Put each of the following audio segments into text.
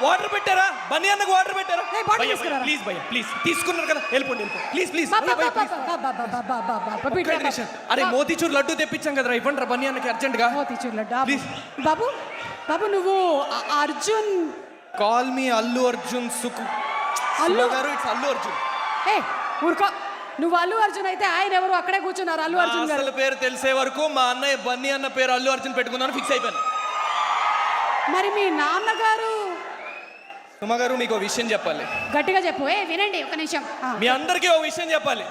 Water పెట్టారా? బన్నీ అన్నకు water పెట్టారా? బాటిల్ తీసుకురా. ప్లీజ్ భయ్య ప్లీజ్, తీసుకున్నారు కదా, వెళ్ళిపోండి ప్లీజ్ ప్లీజ్. అరే మోతీచూర్ లడ్డు తెప్పించాం కదరా, ఇవ్వండి రా బన్నీ అన్నకి అర్జెంట్ గా. మోతీచూర్ లడ్డు ప్లీజ్. బాబు బాబు నువ్వు అర్జున్ కాల్ మీ అల్లు అర్జున్ సుకు అల్లు గారు, ఇట్స్ అల్లు అర్జున్. ఏ ఊరుకో, నువ్వు అల్లు అర్జున్ అయితే ఆయన ఎవరు అక్కడే కూర్చున్నారు అల్లు అర్జున్ గారు. అసలు పేరు తెలిసే వరకు మా అన్నయ్య బన్నీ అన్న పేరు అల్లు అర్జున్ పెట్టుకుందామని ఫిక్స్ అయిపోయాను. మరి మీ నాన్నగారు? సుమ గారు మీకు ఒక విషయం చెప్పాలి. గట్టిగా చెప్పు. ఏ వినండి ఒక నిమిషం. మీ అందరికీ ఒక విషయం చెప్పాలి.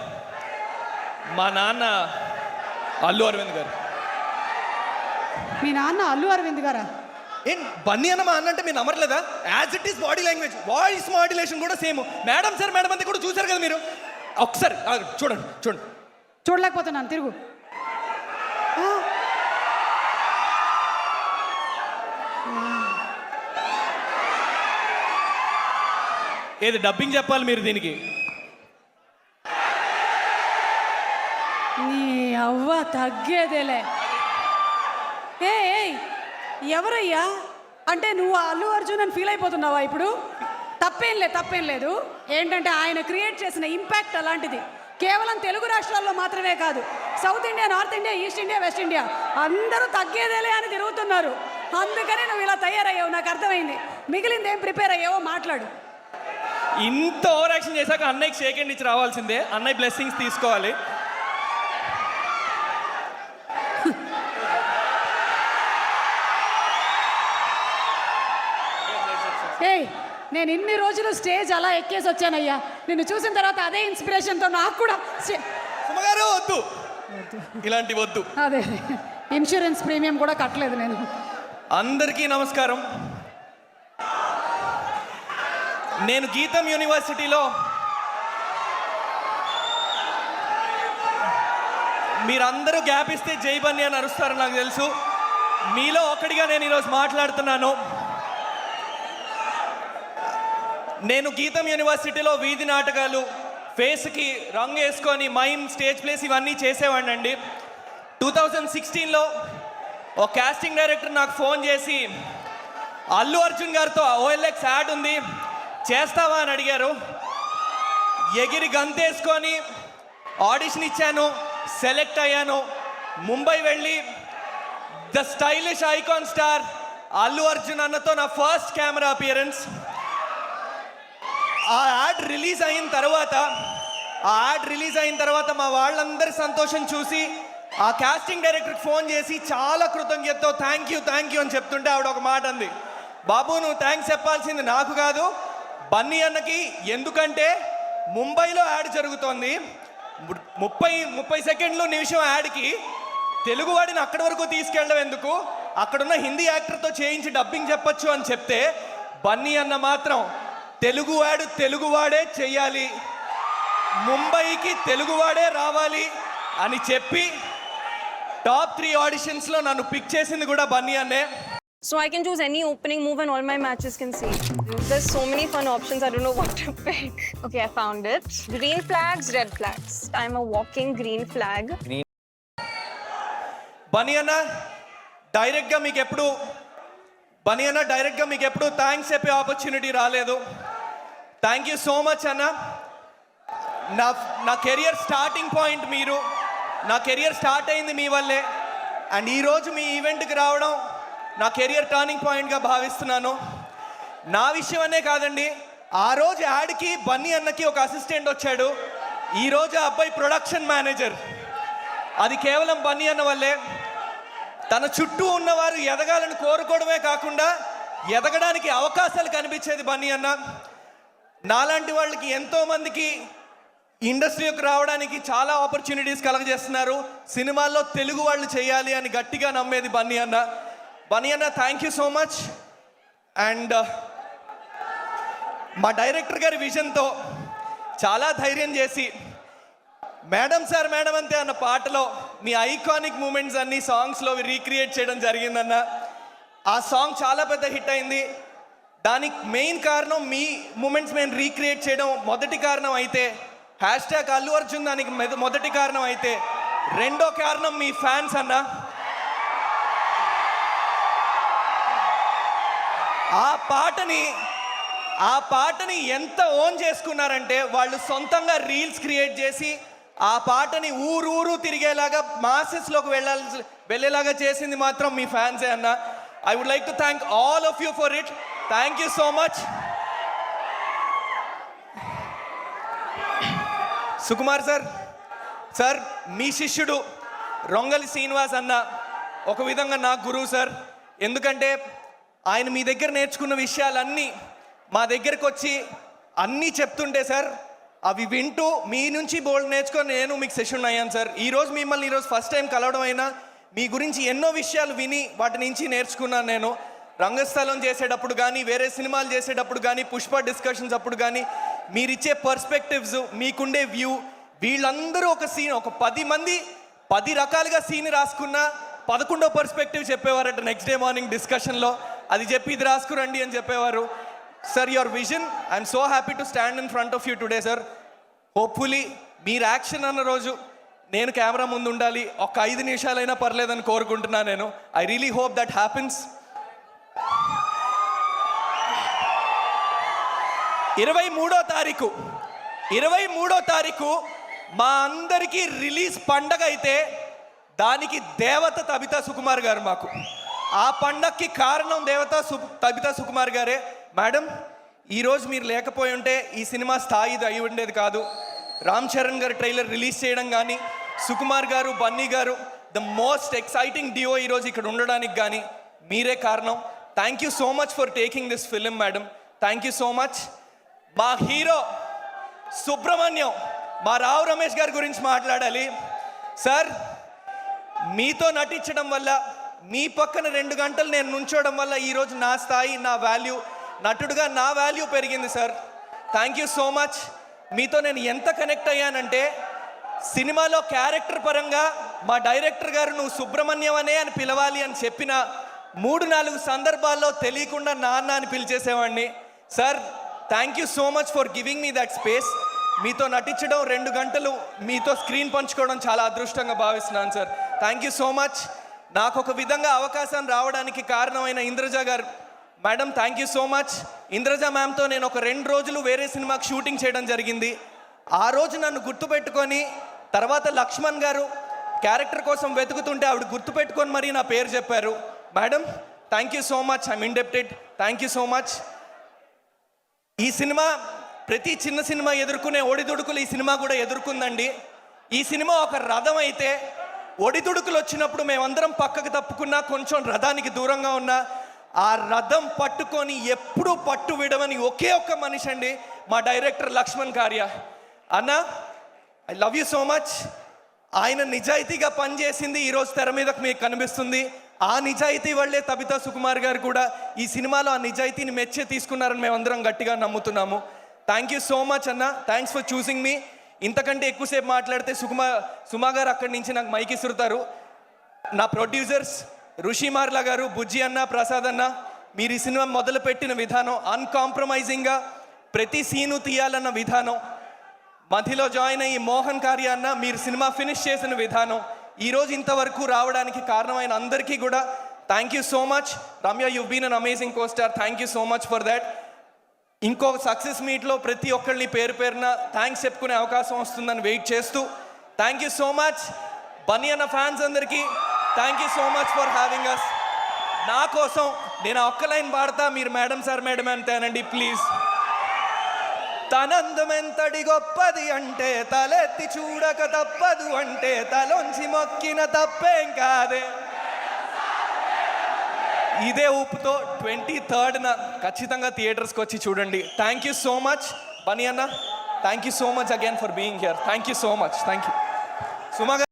మా నాన్న అల్లు అరవింద్ గారు. మీ నాన్న అల్లు అరవింద్ గారా? ఏం బన్నీ అన్న మా అన్న అంటే మీరు నమ్మట్లేదా? As it is body language, voice modulation కూడా సేమ్. మేడం సార్ మేడం అంతా కూడా చూసారు కదా మీరు. ఒకసారి చూడండి చూడండి. చూడలేకపోతున్నాను, తిరుగు. ఏది డబ్బింగ్ చెప్పాలి మీరు దీనికి? నీ అవ్వ తగ్గేదేలే. ఏ ఎవరయ్యా? అంటే నువ్వు అల్లు అర్జున్ అని ఫీల్ అయిపోతున్నావా ఇప్పుడు? తప్పేం లేదు. ఏంటంటే ఆయన క్రియేట్ చేసిన ఇంపాక్ట్ అలాంటిది. కేవలం తెలుగు రాష్ట్రాల్లో మాత్రమే కాదు, south India, north India, east India, west India అందరూ తగ్గేదేలే అని తిరుగుతున్నారు. అందుకని నువ్వు ఇలా తయారయ్యావు, నాకు అర్థమైంది. మిగిలింది ఏం ప్రిపేర్ అయ్యావో మాట్లాడు. ఇంత ఓవర్ యాక్షన్ చేశాక అన్నయ్యకి షేక్ హ్యాండ్ ఇచ్చి రావాల్సిందే, అన్నయ్య బ్లెస్సింగ్స్ తీసుకోవాలి. ఏయ్, నేను ఇన్ని రోజులు స్టేజ్ అలా ఎక్కేసి వచ్చానయ్యా. నిన్ను చూసిన తర్వాత అదే ఇన్స్పిరేషన్తో నాకు కూడా సుమగారు వద్దు, ఇలాంటి వద్దు. అదే ఇన్సూరెన్స్ ప్రీమియం కూడా కట్టలేదు నేను. అందరికీ నమస్కారం. నేను గీతం యూనివర్సిటీలో మీరందరూ గ్యాప్ ఇస్తే జై బన్నీ అని అరుస్తారని నాకు తెలుసు. మీలో ఒకటిగా నేను ఈరోజు మాట్లాడుతున్నాను. నేను గీతం యూనివర్సిటీలో వీధి నాటకాలు, ఫేస్కి రంగు వేసుకొని మైమ్, స్టేజ్ ప్లేస్ ఇవన్నీ చేసేవాడిని అండి. 2016లో ఒక కాస్టింగ్ డైరెక్టర్ నాకు ఫోన్ చేసి అల్లు అర్జున్ గారితో OLX యాడ్ ఉంది చేస్తావా అని అడిగారు. ఎగిరి గంతేసుకొని ఆడిషన్ ఇచ్చాను, సెలెక్ట్ అయ్యాను. ముంబై వెళ్ళి the stylish icon star Allu Arjun అన్నతో నా ఫస్ట్ కెమెరా అపియరెన్స్. ఆ యాడ్ రిలీజ్ అయిన తర్వాత మా వాళ్ళందరి సంతోషం చూసి ఆ కాస్టింగ్ డైరెక్టర్కి ఫోన్ చేసి చాలా కృతజ్ఞతతో థ్యాంక్ యూ అని చెప్తుంటే ఆవిడ ఒక మాట అంది, బాబు నువ్వు థ్యాంక్స్ చెప్పాల్సింది నాకు కాదు బన్నీ అన్నకి. ఎందుకంటే ముంబైలో యాడ్ జరుగుతోంది, 30 సెకండ్లు నిమిషం యాడ్కి తెలుగువాడిని అక్కడి వరకు తీసుకెళ్ళడం ఎందుకు, అక్కడున్న హిందీ యాక్టర్తో చేయించి డబ్బింగ్ చెప్పొచ్చు అని చెప్తే బన్నీ అన్న మాత్రం తెలుగువాడే చెయ్యాలి, ముంబైకి తెలుగువాడే రావాలి అని చెప్పి టాప్ 3 ఆడిషన్స్లో నన్ను పిక్ చేసింది కూడా బన్నీ అన్నే. So I can choose any opening move and all my matches can see. There's so many fun options, I don't know what to pick. Okay, I found it. Green flags, red flags. I'm a walking green flag. Bunny అన్న డైరెక్ట్గా మీకు ఎప్పుడు thanks చెప్పే opportunity రాలేదు. Thank you so much అన్న. నా career starting point మీరు. నా కెరియర్ స్టార్ట్ అయింది మీ వల్లే. అండ్ ఈరోజు మీ ఈవెంట్కి రావడం నా కెరియర్ టర్నింగ్ పాయింట్గా భావిస్తున్నాను. నా విషయం అనే కాదండి, ఆ రోజు యాడ్కి బన్నీ అన్నకి ఒక అసిస్టెంట్ వచ్చాడు, ఈరోజు ఆ అబ్బాయి ప్రొడక్షన్ మేనేజర్. అది కేవలం బన్నీ అన్న వల్లే. తన చుట్టూ ఉన్నవారు ఎదగాలని కోరుకోవడమే కాకుండా ఎదగడానికి అవకాశాలు కనిపించేది బన్నీ అన్న. నాలాంటి వాళ్ళకి ఎంతోమందికి ఇండస్ట్రీకి రావడానికి చాలా ఆపర్చునిటీస్ కలగజేస్తున్నారు. సినిమాల్లో తెలుగు వాళ్ళు చేయాలి అని గట్టిగా నమ్మేది బన్నీ అన్న. Thank you so much. And మా డైరెక్టర్ గారి విజన్తో చాలా ధైర్యం చేసి మేడం సార్ మేడం అంతే అన్న పాటలో మీ ఐకానిక్ మూమెంట్స్ అన్ని సాంగ్స్లో రీక్రియేట్ చేయడం జరిగిందన్న. ఆ సాంగ్ చాలా పెద్ద హిట్ అయింది. దానికి మెయిన్ కారణం మీ మూమెంట్స్ మేము రీక్రియేట్ చేయడం మొదటి కారణం అయితే, #అల్లు అర్జున్ దానికి మొదటి కారణం అయితే, రెండో కారణం మీ ఫ్యాన్స్ అన్న. ఆ పాటని ఎంత ఓన్ చేసుకున్నారంటే వాళ్ళు సొంతంగా రీల్స్ క్రియేట్ చేసి ఆ పాటని ఊరు తిరిగేలాగా మాసెస్లోకి వెళ్ళేలాగా చేసింది మాత్రం మీ ఫ్యాన్సే అన్న. I would like to thank all of you for it. Thank you so much. Sukumar sir మీ శిష్యుడు రొంగలి శ్రీనివాస్ అన్న ఒక విధంగా నా గురువు సార్. ఎందుకంటే ఆయన మీ దగ్గర నేర్చుకున్న విషయాలన్నీ మా దగ్గరకు వచ్చి అన్నీ చెప్తుంటే సార్ అవి వింటూ మీ నుంచి బోల్డ్ నేర్చుకొని నేను మీకు సెషన్ అయ్యాను సార్. మిమ్మల్ని ఈరోజు ఫస్ట్ టైం కలవడం అయినా మీ గురించి ఎన్నో విషయాలు విని వాటి నుంచి నేర్చుకున్నాను నేను. రంగస్థలం చేసేటప్పుడు కానీ, వేరే సినిమాలు చేసేటప్పుడు కానీ, పుష్ప డిస్కషన్స్ అప్పుడు కానీ మీరిచ్చే పర్స్పెక్టివ్స్, మీకుండే వ్యూ, వీళ్ళందరూ ఒక 10 మంది 10 రకాలుగా సీన్ రాసుకున్న 11వ పర్స్పెక్టివ్ చెప్పేవారట నెక్స్ట్ డే మార్నింగ్ డిస్కషన్లో. అది చెప్పి ఇది రాసుకురండి అని చెప్పేవారు. Sir your vision, I'm so happy to stand in front of you today sir. Hopefully మీరు యాక్షన్ అన్న రోజు నేను కెమెరా ముందు ఉండాలి. ఒక 5 నిమిషాలైనా పర్లేదని కోరుకుంటున్నాను నేను. I really hope that happens. 23వ తారీఖు మా అందరికీ రిలీజ్ పండగ అయితే దానికి దేవత తబితా సుకుమార్ గారు మాకు. ఆ పండగకి కారణం తబితా సుకుమార్ గారే. మేడం, ఈరోజు మీరు లేకపోయి ఉంటే ఈ సినిమా స్థాయి అయి ఉండేది కాదు. రామ్ చరణ్ గారు ట్రైలర్ రిలీజ్ చేయడం కానీ, సుకుమార్ గారు, బన్నీ గారు, ద మోస్ట్ ఎక్సైటింగ్ డియో ఈరోజు ఇక్కడ ఉండడానికి కానీ మీరే కారణం. Thank you so much for taking this film madam. Thank you so much. మా హీరో సుబ్రహ్మణ్యం, మా రావు రమేష్ గారి గురించి మాట్లాడాలి. సార్, మీతో నటించడం వల్ల, మీ పక్కన 2 గంటలు నేను నుంచోవడం వల్ల ఈరోజు నా స్థాయి, నా వాల్యూ, నటుడుగా నా వాల్యూ పెరిగింది sir. Thank you so much. మీతో నేను ఎంత కనెక్ట్ అయ్యానంటే సినిమాలో క్యారెక్టర్ పరంగా మా డైరెక్టర్ గారు నువ్వు సుబ్రహ్మణ్యం అనే అని పిలవాలి అని చెప్పిన 3-4 సందర్భాల్లో తెలియకుండా నాన్న అని పిలిచేసేవాడిని. Sir, thank you so much for giving me that space. మీతో నటించడం, 2 గంటలు మీతో స్క్రీన్ పంచుకోవడం చాలా అదృష్టంగా భావిస్తున్నాను sir. Thank you so much. నాకు ఒక విధంగా అవకాశం రావడానికి కారణమైన Indraja garu madam, thank you so much. Indraja మ్యామ్తో నేను ఒక 2 రోజులు వేరే సినిమాకి షూటింగ్ చేయడం జరిగింది. ఆ రోజు నన్ను గుర్తుపెట్టుకొని తర్వాత లక్ష్మణ్ గారు క్యారెక్టర్ కోసం వెతుకుతుంటే ఆవిడ గుర్తుపెట్టుకొని మరీ నా పేరు చెప్పారు. Madam, thank you so much. I'm indebted. Thank you so much. ఈ సినిమా ప్రతి చిన్న సినిమా ఎదుర్కొనే ఒడిదుడుకులు ఈ సినిమా కూడా ఎదుర్కొందండి. ఈ సినిమా ఒక రథం అయితే ఒడిదుడుకులు వచ్చినప్పుడు మేమందరం పక్కకు తప్పుకున్నా, కొంచెం రథానికి దూరంగా ఉన్నా, ఆ రథం పట్టుకొని ఎప్పుడూ పట్టు విడవని ఒకే ఒక్క మనిషి అండి మా డైరెక్టర్ లక్ష్మణ్ కార్య అన్న. I love you so much. ఆయన నిజాయితీగా పనిచేసింది ఈరోజు తెర మీదకు మీకు కనిపిస్తుంది. ఆ నిజాయితీ వల్లే తబితా సుకుమార్ గారు కూడా ఈ సినిమాలో ఆ నిజాయితీని మెచ్చే తీసుకున్నారని మేమందరం గట్టిగా నమ్ముతున్నాము. థ్యాంక్ యూ సో మచ్ అన్న. థ్యాంక్స్ ఫర్ చూసింగ్ మీ. ఇంతకంటే ఎక్కువసేపు మాట్లాడితే సుమా గారు అక్కడి నుంచి నాకు మైక్ ఇస్తుతారు. నా ప్రొడ్యూసర్స్ ఋషిమార్ల గారు, బుజ్జి అన్న, ప్రసాద్ అన్న, మీరు ఈ సినిమా మొదలుపెట్టిన విధానం, అన్కాంప్రమైజింగ్గా ప్రతి సీను తీయాలన్న విధానం, మధ్యలో జాయిన్ అయ్యి మోహన్ కార్య అన్న మీరు సినిమా ఫినిష్ చేసిన విధానం, ఈరోజు ఇంతవరకు రావడానికి కారణమైన అందరికీ కూడా thank you so much. Ramya, you been an amazing costar. Thank you so much for that. ఇంకో సక్సెస్ మీట్లో ప్రతి ఒక్కరిని పేరు పేరున థ్యాంక్స్ చెప్పుకునే అవకాశం వస్తుందని వెయిట్ చేస్తూ thank you so much. Bunny అన్న ఫ్యాన్స్ అందరికీ thank you so much for having us. నా కోసం నేను ఒక్క లైన్ పాడతా, మీరు మేడం సార్ మేడం అంతేనండి ప్లీజ్. తనందమెంతటి గొప్పది అంటే తలెత్తి చూడక తప్పదు అంటే తలొంచి మొక్కిన తప్పేం కాదే. ఇదే ఊపుతో 23rd ఖచ్చితంగా థియేటర్స్కి వచ్చి చూడండి. Thank you so much Bunny అన్న. Thank you so much again for being here. Thank you so much. Thank you Suma.